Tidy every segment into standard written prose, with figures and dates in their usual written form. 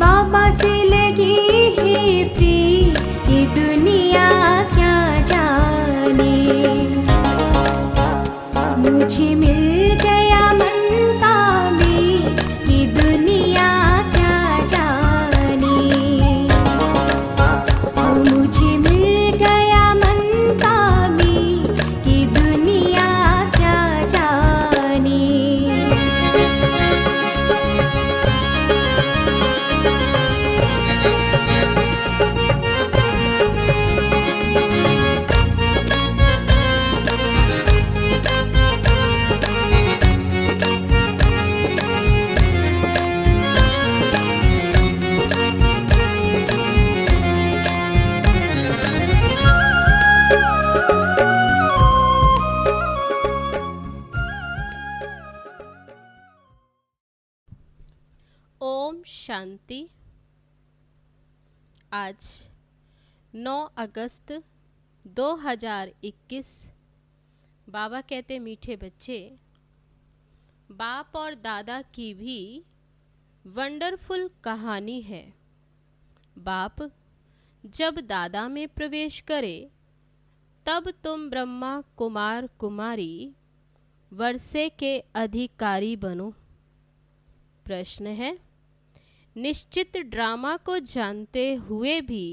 बाबा से लगी है प्रीत, ये दुनिया क्या जाने। मुझे मिल गया मन का मीत, ये दुनिया क्या जाने। ओ मुझे मिल गया मन का मीत, ये दुनिया क्या जाने। ओम शांति। आज 9 अगस्त 2021। बाबा कहते मीठे बच्चे, बाप और दादा की भी वंडरफुल कहानी है। बाप जब दादा में प्रवेश करे तब तुम ब्रह्मा कुमार कुमारी वर्षे के अधिकारी बनो। प्रश्न है, निश्चित ड्रामा को जानते हुए भी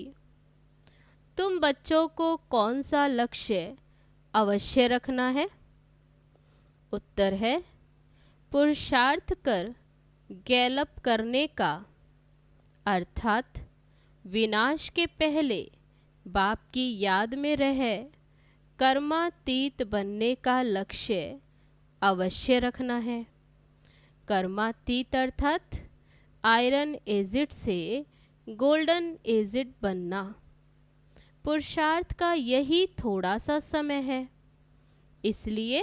तुम बच्चों को कौन सा लक्ष्य अवश्य रखना है? उत्तर है, पुरुषार्थ कर गैलप करने का, अर्थात विनाश के पहले बाप की याद में रह कर्मातीत बनने का लक्ष्य अवश्य रखना है। कर्मातीत अर्थात आयरन एजिड से गोल्डन एजिड बनना। पुरुषार्थ का यही थोड़ा सा समय है, इसलिए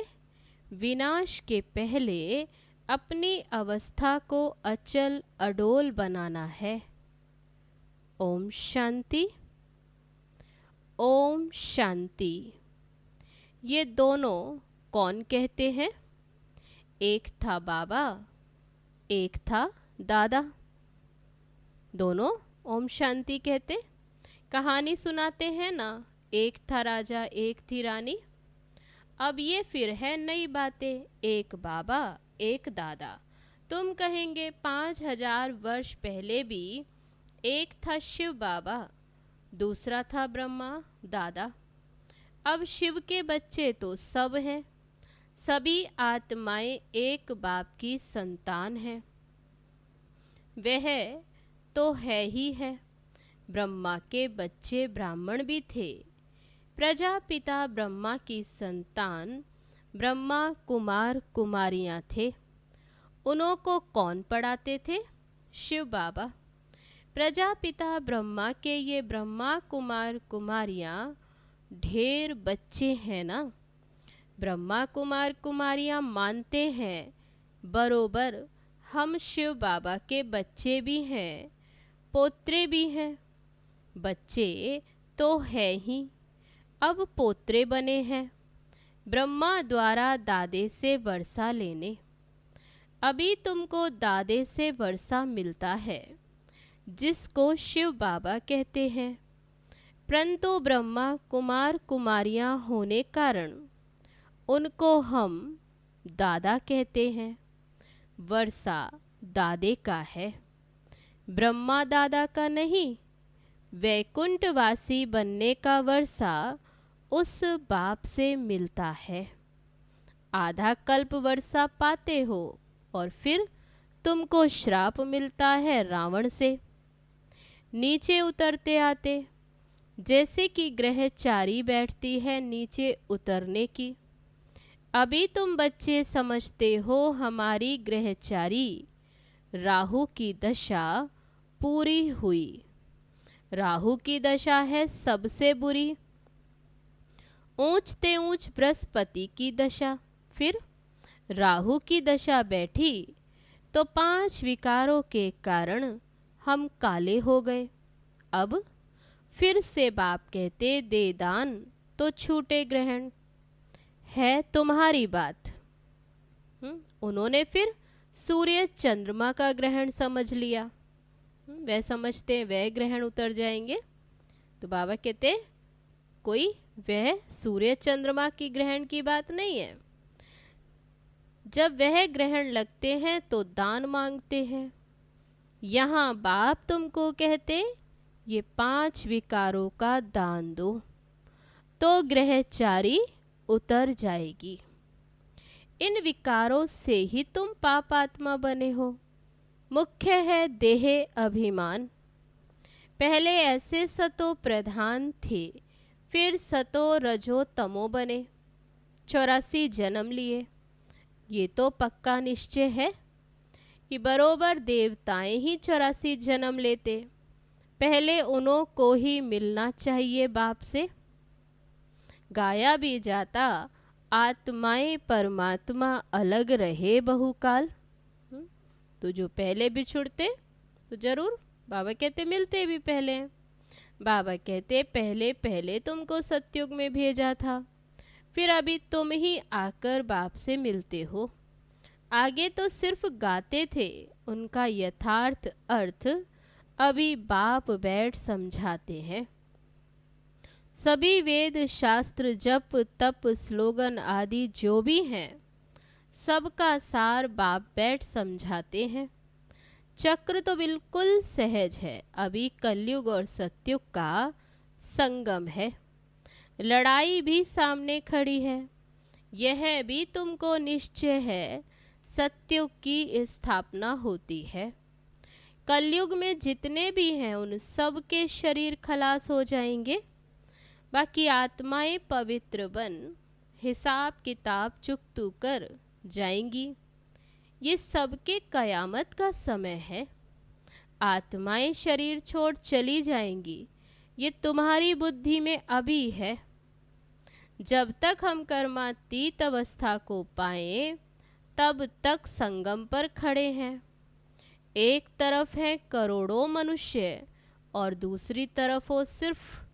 विनाश के पहले अपनी अवस्था को अचल अडोल बनाना है। ओम शांति। ओम शांति। ये दोनों कौन कहते हैं? एक था बाबा, एक था दादा। दोनों ओम शांति कहते। कहानी सुनाते हैं ना, एक था राजा एक थी रानी। अब ये फिर है नई बातें, एक बाबा एक दादा। तुम कहेंगे 5000 वर्ष पहले भी एक था शिव बाबा, दूसरा था ब्रह्मा दादा। अब शिव के बच्चे तो सब हैं, सभी आत्माएं एक बाप की संतान हैं। वह तो है ही है। ब्रह्मा के बच्चे ब्राह्मण भी थे। प्रजापिता ब्रह्मा की संतान ब्रह्मा कुमार कुमारियां थे। उन्हों को कौन पढ़ाते थे? शिव बाबा। प्रजापिता ब्रह्मा के ये ब्रह्मा कुमार कुमारियां ढेर बच्चे हैं ना। ब्रह्मा कुमार कुमारियां मानते हैं बरोबर हम शिव बाबा के बच्चे भी हैं, पोत्रे भी हैं। बच्चे तो है ही, अब पोत्रे बने हैं ब्रह्मा द्वारा दादे से वर्षा लेने। अभी तुमको दादे से वर्षा मिलता है, जिसको शिव बाबा कहते हैं। परंतु ब्रह्मा कुमार कुमारियां होने कारण उनको हम दादा कहते हैं। वर्षा दादे का है, ब्रह्मा दादा का नहीं। वैकुंठवासी बनने का वर्षा उस बाप से मिलता है। आधा कल्प वर्षा पाते हो और फिर तुमको श्राप मिलता है रावण से। नीचे उतरते आते जैसे कि ग्रहचारी बैठती है नीचे उतरने की। अभी तुम बच्चे समझते हो हमारी ग्रहचारी राहु की दशा पूरी हुई। राहु की दशा है सबसे बुरी। ऊंचते ऊंच बृहस्पति की दशा, फिर राहु की दशा बैठी तो 5 विकारों के कारण हम काले हो गए। अब फिर से बाप कहते दे दान तो छूटे ग्रहण। है तुम्हारी बात। उन्होंने फिर सूर्य चंद्रमा का ग्रहण समझ लिया। वह समझते हैं वह ग्रहण उतर जाएंगे। तो बाबा कहते कोई वह सूर्य चंद्रमा की ग्रहण की बात नहीं है। जब वह ग्रहण लगते हैं तो दान मांगते हैं। यहाँ बाप तुमको कहते ये 5 विकारों का दान दो तो ग्रहचारी उतर जाएगी। इन विकारों से ही तुम पापात्मा बने हो। मुख्य है देह अभिमान। पहले ऐसे सतो प्रधान थे, फिर सतो रजो तमो बने, 84 जन्म लिए। ये तो पक्का निश्चय है कि बरोबर देवताएं ही 84 जन्म लेते। पहले उन्हों को ही मिलना चाहिए बाप से। गाया भी जाता आत्माएं परमात्मा अलग रहे बहुकाल। तो जो पहले बिछुड़ते तो जरूर बाबा कहते मिलते भी पहले हैं। बाबा कहते पहले पहले तुमको सतयुग में भेजा था, फिर अभी तुम ही आकर बाप से मिलते हो। आगे तो सिर्फ गाते थे, उनका यथार्थ अर्थ अभी बाप बैठ समझाते हैं। सभी वेद शास्त्र जप तप स्लोगन आदि जो भी हैं, सबका सार बाप बैठ समझाते हैं। चक्र तो बिल्कुल सहज है, अभी कलयुग और सतयुग का संगम है। लड़ाई भी सामने खड़ी है, यह भी तुमको निश्चय है सतयुग की स्थापना होती है। कलयुग में जितने भी हैं उन सब के शरीर खलास हो जाएंगे, बाकी आत्माएं पवित्र बन हिसाब किताब चुकतू कर जाएंगी। ये सबके कयामत का समय है। आत्माएं शरीर छोड़ चली जाएंगी, ये तुम्हारी बुद्धि में अभी है। जब तक हम कर्मातीत अवस्था को पाएं तब तक संगम पर खड़े हैं। एक तरफ है करोड़ों मनुष्य और दूसरी तरफ हो सिर्फ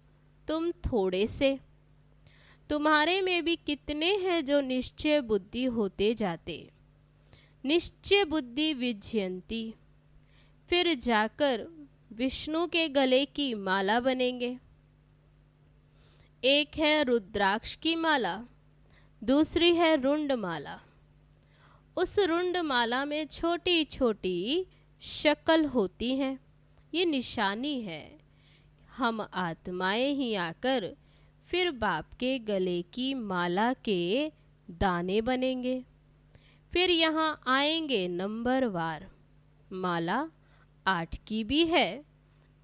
तुम थोड़े से। तुम्हारे में भी कितने हैं जो निश्चय बुद्धि होते जाते। निश्चय बुद्धि विजयंती, फिर जाकर विष्णु के गले की माला बनेंगे। एक है रुद्राक्ष की माला, दूसरी है रुंड माला। उस रुंड माला में छोटी छोटी शक्ल होती हैं। ये निशानी है हम आत्माएं ही आकर फिर बाप के गले की माला के दाने बनेंगे। फिर यहाँ आएंगे नंबरवार। माला 8 की भी है,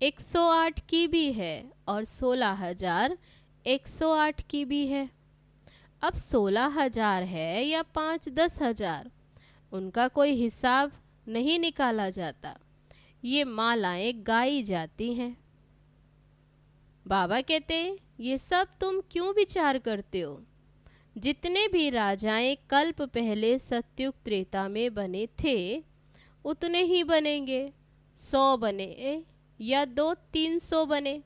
108 की भी है और 16,108 की भी है। अब 16,000 है या 5-10 हजार, उनका कोई हिसाब नहीं निकाला जाता। ये मालाएं गाई जाती हैं। बाबा कहते ये सब तुम क्यों विचार करते हो। जितने भी राजाएं कल्प पहले सतयुग त्रेता में बने थे उतने ही बनेंगे। 100 बने या 200-300 बने,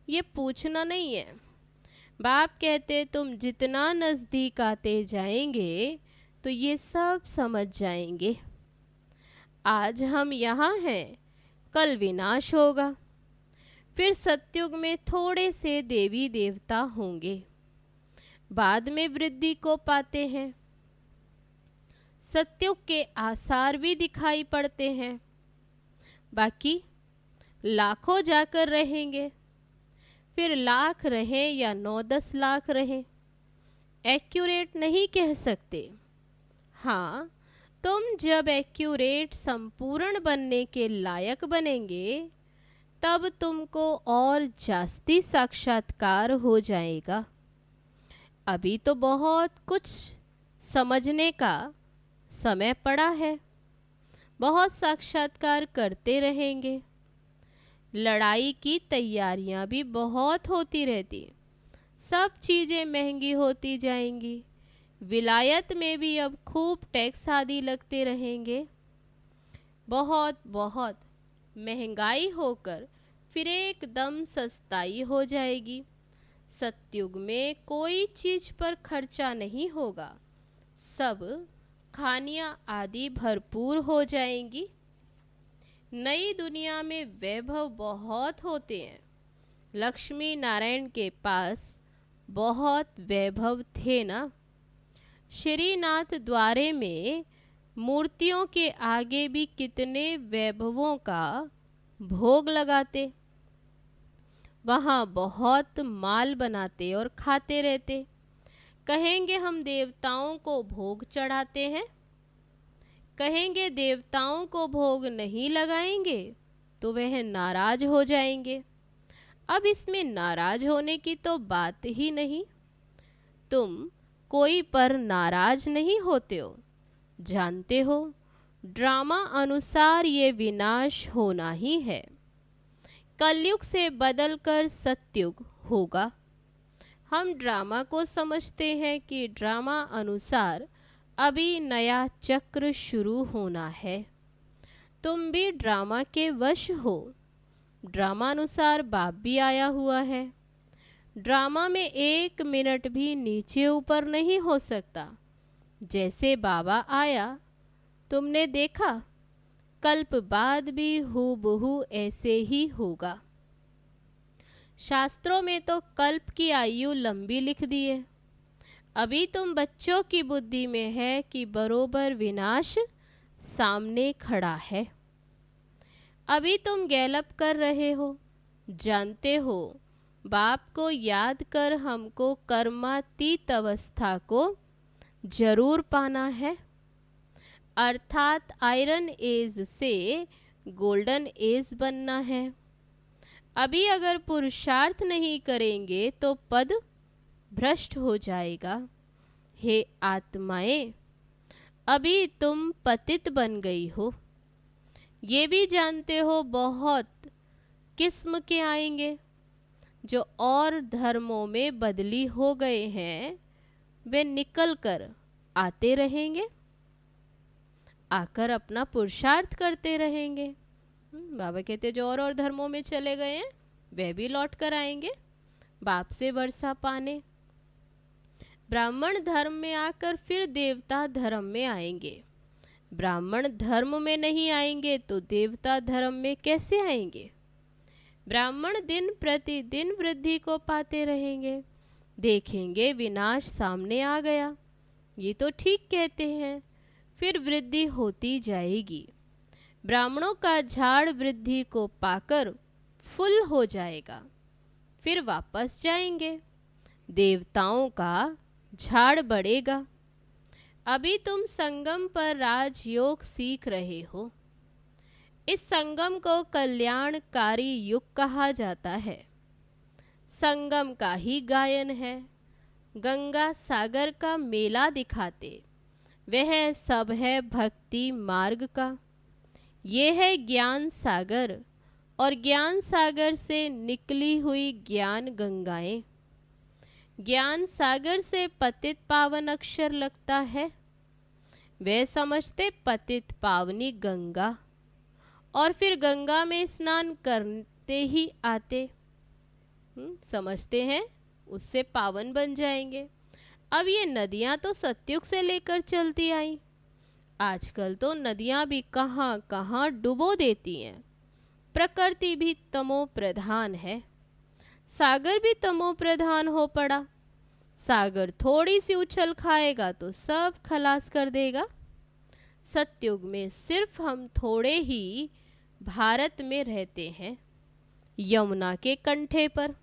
ये पूछना नहीं है। बाप कहते तुम जितना नज़दीक आते जाएंगे तो ये सब समझ जाएंगे। आज हम यहाँ हैं, कल विनाश होगा। फिर सतयुग में थोड़े से देवी देवता होंगे, बाद में वृद्धि को पाते हैं। सतयुग के आसार भी दिखाई पड़ते हैं, बाकी लाखों जाकर रहेंगे। फिर लाख रहे या 9-10 लाख रहे, एक्यूरेट नहीं कह सकते। हाँ, तुम जब एक्यूरेट संपूर्ण बनने के लायक बनेंगे तब तुमको और जास्ती साक्षात्कार हो जाएगा। अभी तो बहुत कुछ समझने का समय पड़ा है, बहुत साक्षात्कार करते रहेंगे। लड़ाई की तैयारियां भी बहुत होती रहती, सब चीज़ें महंगी होती जाएंगी। विलायत में भी अब खूब टैक्स आदि लगते रहेंगे। बहुत बहुत महंगाई होकर फिर एकदम सस्ताई हो जाएगी। सतयुग में कोई चीज़ पर खर्चा नहीं होगा, सब खानियाँ आदि भरपूर हो जाएंगी। नई दुनिया में वैभव बहुत होते हैं। लक्ष्मी नारायण के पास बहुत वैभव थे ना। श्रीनाथ द्वारे में मूर्तियों के आगे भी कितने वैभवों का भोग लगाते। वहाँ बहुत माल बनाते और खाते रहते। कहेंगे हम देवताओं को भोग चढ़ाते हैं, कहेंगे देवताओं को भोग नहीं लगाएंगे तो वह नाराज हो जाएंगे। अब इसमें नाराज होने की तो बात ही नहीं। तुम कोई पर नाराज नहीं होते हो। जानते हो ड्रामा अनुसार ये विनाश होना ही है। कलयुग से बदलकर सतयुग होगा। हम ड्रामा को समझते हैं कि ड्रामा अनुसार अभी नया चक्र शुरू होना है। तुम भी ड्रामा के वश हो। ड्रामा अनुसार बाप भी आया हुआ है। ड्रामा में 1 मिनट भी नीचे ऊपर नहीं हो सकता। जैसे बाबा आया तुमने देखा, कल्प बाद भी हूबहू ऐसे ही होगा। शास्त्रों में तो कल्प की आयु लंबी लिख दी है। अभी तुम बच्चों की बुद्धि में है कि बरोबर विनाश सामने खड़ा है। अभी तुम गैलप कर रहे हो। जानते हो बाप को याद कर हमको कर्मातीत अवस्था को जरूर पाना है, अर्थात आयरन एज से गोल्डन एज बनना है। अभी अगर पुरुषार्थ नहीं करेंगे तो पद भ्रष्ट हो जाएगा। हे आत्माएं, अभी तुम पतित बन गई हो। ये भी जानते हो बहुत किस्म के आएंगे। जो और धर्मों में बदली हो गए हैं वे निकल कर आते रहेंगे, आकर अपना पुरुषार्थ करते रहेंगे। बाबा कहते जो और धर्मों में चले गए हैं वे भी लौट कर आएंगे बाप से वर्षा पाने। ब्राह्मण धर्म में आकर फिर देवता धर्म में आएंगे। ब्राह्मण धर्म में नहीं आएंगे तो देवता धर्म में कैसे आएंगे। ब्राह्मण दिन प्रतिदिन वृद्धि को पाते रहेंगे। देखेंगे विनाश सामने आ गया, ये तो ठीक कहते हैं, फिर वृद्धि होती जाएगी। ब्राह्मणों का झाड़ वृद्धि को पाकर फुल हो जाएगा, फिर वापस जाएंगे। देवताओं का झाड़ बढ़ेगा। अभी तुम संगम पर राजयोग सीख रहे हो। इस संगम को कल्याणकारी युग कहा जाता है। संगम का ही गायन है। गंगा सागर का मेला दिखाते वह सब है भक्ति मार्ग का। ये है ज्ञान सागर और ज्ञान सागर से निकली हुई ज्ञान गंगाएं। ज्ञान सागर से पतित पावन अक्षर लगता है। वे समझते पतित पावनी गंगा और फिर गंगा में स्नान करते ही आते समझते हैं उससे पावन बन जाएंगे। अब ये नदियां तो सतयुग से लेकर चलती आई। आजकल तो नदियां भी कहाँ कहाँ डुबो देती हैं। प्रकृति भी तमो प्रधान है। सागर भी तमो प्रधान हो पड़ा। सागर थोड़ी सी उछल खाएगा तो सब खलास कर देगा। सतयुग में सिर्फ हम थोड़े ही भारत में रहते हैं, यमुना के कंठे पर।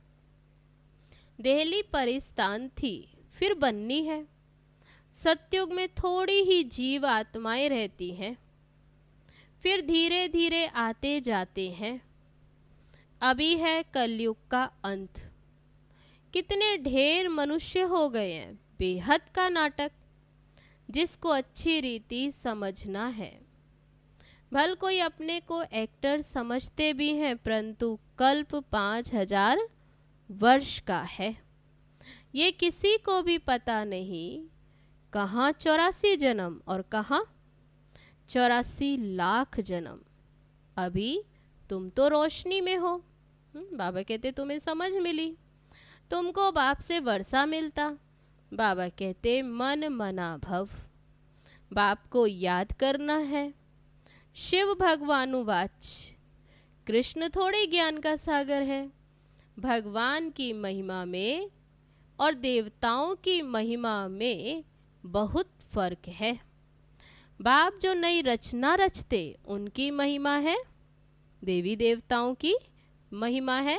दिल्ली परिस्तान थी, फिर बननी है। सतयुग में थोड़ी ही जीव आत्माएं रहती हैं, फिर धीरे धीरे आते जाते हैं। अभी है कलयुग का अंत। कितने ढेर मनुष्य हो गए हैं। बेहद का नाटक जिसको अच्छी रीति समझना है। भल कोई अपने को एक्टर समझते भी हैं, परंतु कल्प 5000 वर्ष का है। ये किसी को भी पता नहीं कहाँ 84 जन्म और कहाँ 84 लाख जन्म। अभी तुम तो रोशनी में हो। बाबा कहते तुम्हें समझ मिली, तुमको बाप से वर्षा मिलता। बाबा कहते मन मना भव। बाप को याद करना है। शिव भगवानुवाच। कृष्ण थोड़े ज्ञान का सागर है। भगवान की महिमा में और देवताओं की महिमा में बहुत फर्क है। बाप जो नई रचना रचते उनकी महिमा है, देवी देवताओं की महिमा है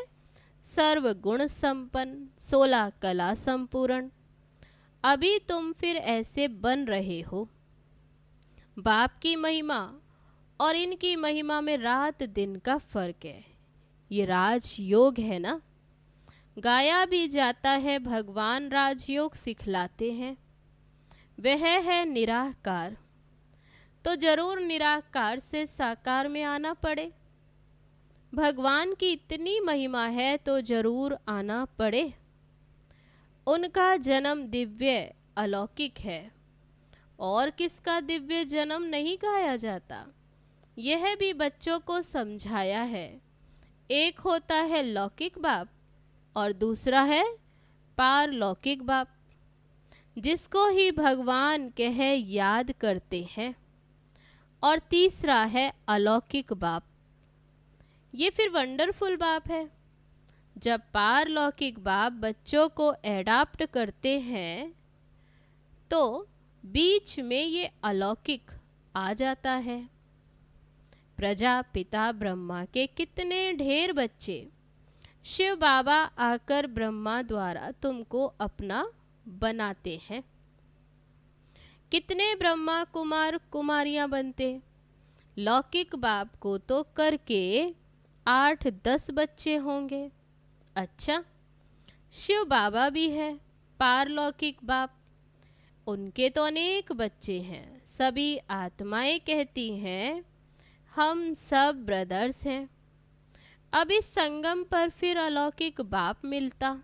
सर्व गुण संपन्न 16 कला संपूर्ण। अभी तुम फिर ऐसे बन रहे हो। बाप की महिमा और इनकी महिमा में रात दिन का फर्क है। ये राजयोग है ना। गाया भी जाता है भगवान राजयोग सिखलाते हैं। वह है निराकार, तो जरूर निराकार से साकार में आना पड़े। भगवान की इतनी महिमा है तो जरूर आना पड़े। उनका जन्म दिव्य अलौकिक है और किसका दिव्य जन्म नहीं गाया जाता। यह भी बच्चों को समझाया है। एक होता है लौकिक बाप और दूसरा है पारलौकिक बाप, जिसको ही भगवान कह याद करते हैं। और तीसरा है अलौकिक बाप। ये फिर वंडरफुल बाप है। जब पारलौकिक बाप बच्चों को एडाप्ट करते हैं तो बीच में ये अलौकिक आ जाता है। प्रजापिता ब्रह्मा के कितने ढेर बच्चे शिव बाबा आकर ब्रह्मा द्वारा तुमको अपना बनाते हैं। कितने ब्रह्मा कुमार कुमारियां बनते। लौकिक बाप को तो करके 8-10 बच्चे होंगे। अच्छा, शिव बाबा भी है पारलौकिक बाप, उनके तो अनेक बच्चे हैं। सभी आत्माएं कहती हैं हम सब ब्रदर्स हैं। अब इस संगम पर फिर अलौकिक बाप मिलता।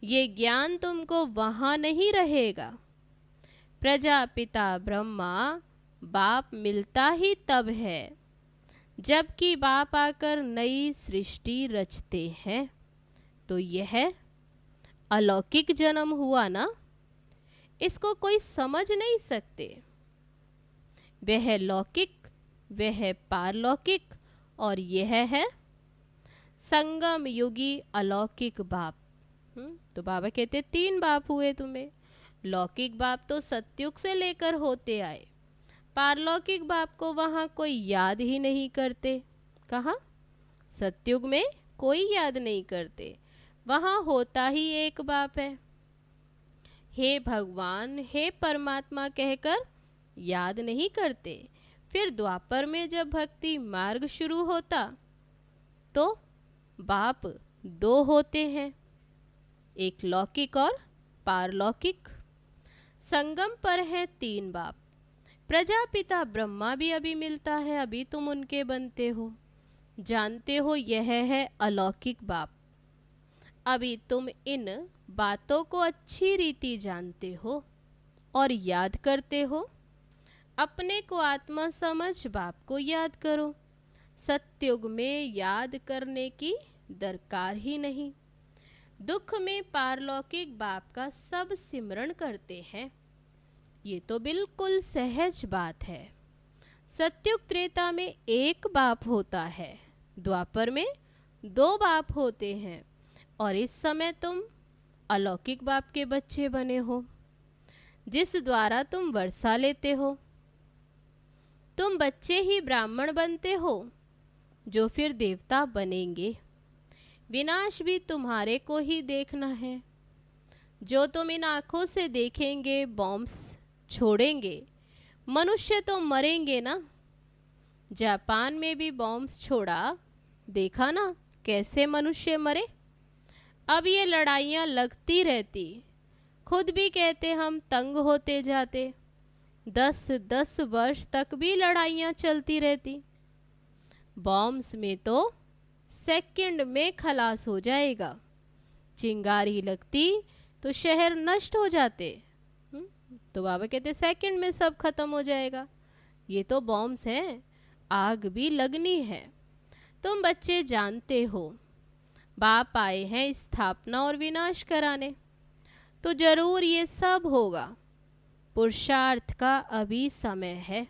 ये ज्ञान तुमको वहां नहीं रहेगा। प्रजापिता ब्रह्मा बाप मिलता ही तब है जबकि बाप आकर नई सृष्टि रचते हैं। तो यह अलौकिक जन्म हुआ ना। इसको कोई समझ नहीं सकते। वह लौकिक, वह पारलौकिक और यह है संगम युगी अलौकिक बाप। तो बाबा कहते 3 बाप हुए तुम्हें। लौकिक बाप तो सतयुग से लेकर होते आए। पारलौकिक बाप को वहां कोई याद ही नहीं करते। कहाँ? सतयुग में कोई याद नहीं करते। वहां होता ही एक बाप है। हे भगवान, हे परमात्मा कहकर याद नहीं करते। फिर द्वापर में जब भक्ति मार्ग शुरू होता तो बाप 2 होते हैं, एक लौकिक और पारलौकिक। संगम पर है 3 बाप। प्रजापिता ब्रह्मा भी अभी मिलता है, अभी तुम उनके बनते हो। जानते हो यह है अलौकिक बाप। अभी तुम इन बातों को अच्छी रीति जानते हो और याद करते हो। अपने को आत्मा समझ बाप को याद करो। सतयुग में याद करने की दरकार ही नहीं। दुख में पारलौकिक बाप का सब सिमरण करते हैं। ये तो बिल्कुल सहज बात है। सतयुग त्रेता में एक बाप होता है, द्वापर में 2 बाप होते हैं और इस समय तुम अलौकिक बाप के बच्चे बने हो, जिस द्वारा तुम वर्षा लेते हो। तुम बच्चे ही ब्राह्मण बनते हो जो फिर देवता बनेंगे। विनाश भी तुम्हारे को ही देखना है। जो तुम इन आँखों से देखेंगे बॉम्ब्स छोड़ेंगे। मनुष्य तो मरेंगे ना। जापान में भी बॉम्ब्स छोड़ा, देखा ना कैसे मनुष्य मरे। अब ये लड़ाइयाँ लगती रहती। खुद भी कहते हम तंग होते जाते। 10-10 वर्ष तक भी लड़ाइयाँ चलती रहती। बॉम्ब्स में तो सेकंड में खलास हो जाएगा। चिंगारी लगती तो शहर नष्ट हो जाते। तो बाबा कहते सेकंड में सब खत्म हो जाएगा। ये तो बॉम्ब्स हैं, आग भी लगनी है। तुम बच्चे जानते हो बाप आए हैं स्थापना और विनाश कराने, तो जरूर ये सब होगा। पुरुषार्थ का अभी समय है।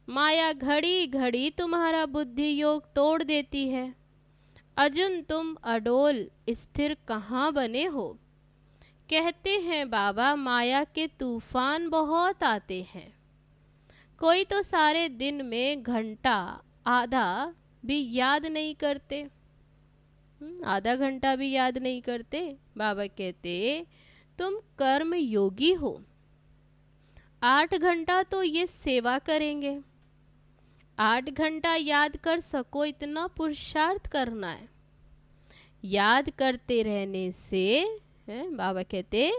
माया घड़ी घड़ी तुम्हारा बुद्धि योग तोड़ देती है। अजुन तुम अडोल स्थिर कहाँ बने हो। कहते हैं बाबा माया के तूफान बहुत आते हैं। कोई तो सारे दिन में घंटा आधा भी याद नहीं करते। आधा घंटा भी याद नहीं करते। बाबा कहते तुम कर्म योगी हो। 8 घंटा तो ये सेवा करेंगे। 8 घंटा याद कर सको इतना पुरुषार्थ करना है। याद करते रहने से बाबा कहते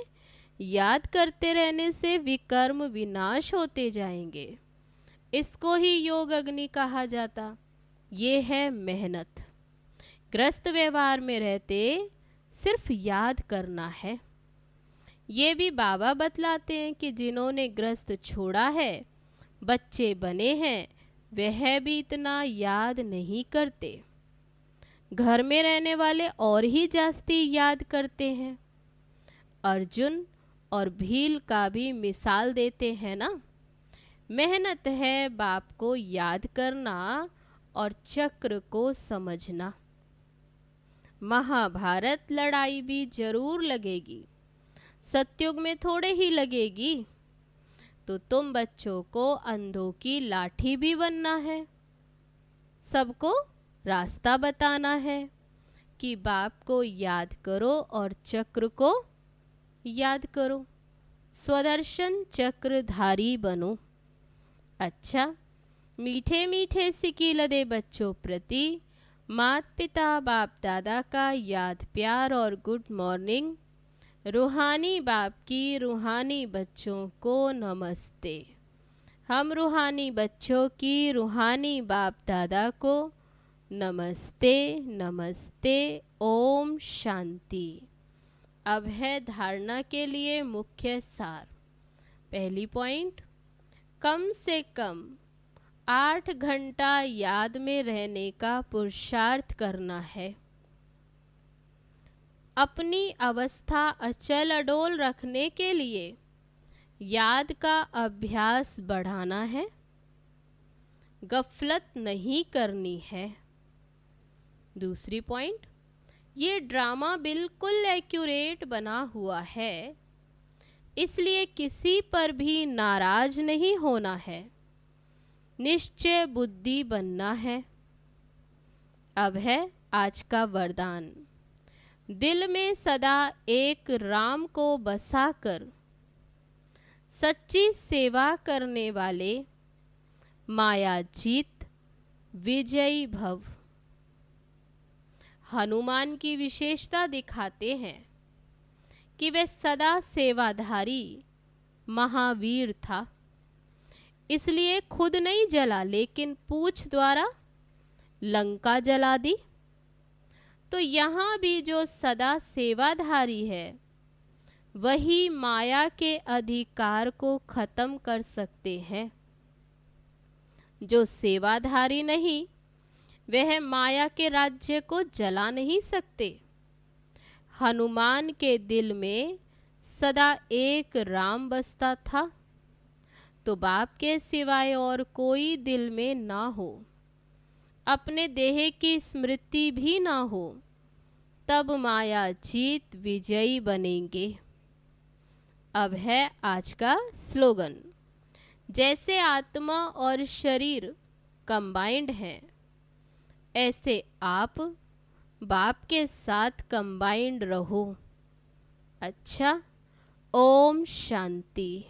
याद करते रहने से विकर्म विनाश होते जाएंगे। इसको ही योग अग्नि कहा जाता। ये है मेहनत। ग्रस्त व्यवहार में रहते सिर्फ याद करना है। ये भी बाबा बतलाते हैं कि जिन्होंने ग्रस्त छोड़ा है, बच्चे बने हैं, वह भी इतना याद नहीं करते। घर में रहने वाले और ही जास्ती याद करते हैं। अर्जुन और भील का भी मिसाल देते हैं ना। मेहनत है बाप को याद करना और चक्र को समझना। महाभारत लड़ाई भी जरूर लगेगी, सतयुग में थोड़े ही लगेगी। तो तुम बच्चों को अंधों की लाठी भी बनना है। सबको रास्ता बताना है कि बाप को याद करो और चक्र को याद करो। स्वदर्शन चक्रधारी बनो। अच्छा, मीठे मीठे सिकी लदे बच्चों प्रति मात पिता बाप दादा का याद प्यार और गुड मॉर्निंग। रूहानी बाप की रूहानी बच्चों को नमस्ते। हम रूहानी बच्चों की रूहानी बाप दादा को नमस्ते नमस्ते। ओम शांति। अब है धारणा के लिए मुख्य सार। पहली पॉइंट, कम से कम 8 घंटा याद में रहने का पुरुषार्थ करना है। अपनी अवस्था अचल अडोल रखने के लिए याद का अभ्यास बढ़ाना है। गफलत नहीं करनी है। दूसरी पॉइंट, ये ड्रामा बिल्कुल एक्यूरेट बना हुआ है, इसलिए किसी पर भी नाराज नहीं होना है। निश्चय बुद्धि बनना है। अब है आज का वरदान। दिल में सदा एक राम को बसाकर सच्ची सेवा करने वाले माया जीत विजयी भव। हनुमान की विशेषता दिखाते हैं कि वह सदा सेवाधारी महावीर था। इसलिए खुद नहीं जला, लेकिन पूछ द्वारा लंका जला दी। तो यहाँ भी जो सदा सेवाधारी है, वही माया के अधिकार को खत्म कर सकते हैं। जो सेवाधारी नहीं, वह माया के राज्य को जला नहीं सकते। हनुमान के दिल में सदा एक राम बसता था। तो बाप के सिवाय और कोई दिल में ना हो, अपने देह की स्मृति भी ना हो, तब माया जीत विजयी बनेंगे। अब है आज का स्लोगन। जैसे आत्मा और शरीर कंबाइंड हैं, ऐसे आप बाप के साथ कंबाइंड रहो। अच्छा, ओम शांति।